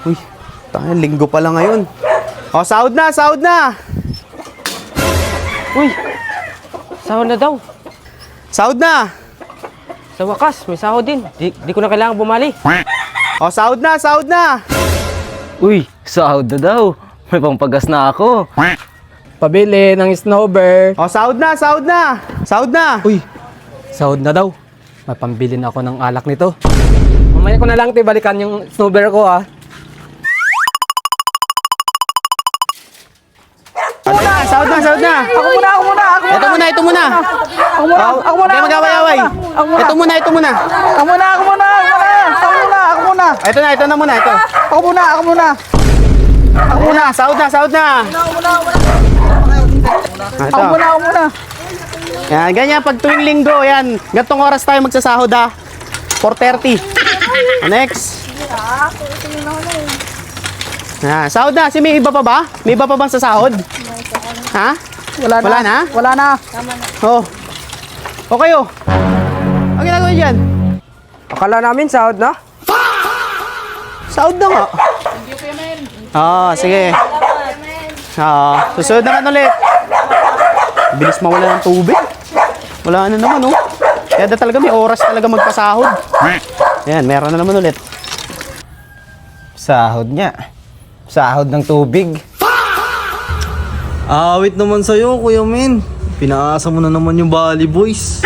Uy, tayo, linggo pa lang ngayon. O, sahod na, sahod na! Uy, sahod na daw. Sahod na! Sa wakas, may sahod din. Di ko na kailangan bumali. O, sahod na, sahod na! Uy, sahod na daw. May pampagas na ako. Pabili ng snowbird. O, sahod na, sahod na! Sahod na! Uy, sahod na daw. May pambili na ako ng alak nito. Mamaya ko na lang balikan yung snowbird ko ah. Ano na, sahod na, sahod na! Ako muna. Ito muna, ito muna! Ako muna. Hindi mag-away-away! Ito muna, ito muna! Ako muna. Ito na muna, ito. Ako muna. Ako muna, sahod na, sahod na! Ito. Ako muna. Yan, ganyan, pag tuwing linggo, yan. Gantong oras tayo magsasahod ha. 4:30. Next. Yan, sahod na. May iba pa ba? May iba pa bang sasahod? Ha? Wala na? Wala na. Oh. Okay oh. Ang ginagawa dyan? Akala namin sahod na. Sahod na nga. Sige. Susunod naman ulit. Bilis mawala ng tubig. Wala na naman oh. Kaya talaga may oras talaga magpasahod. Ayan, meron na naman ulit. Sahod niya. Sahod ng tubig. Awit naman sa'yo, Kuya Men. Pinaasa mo na naman yung Bali Boys.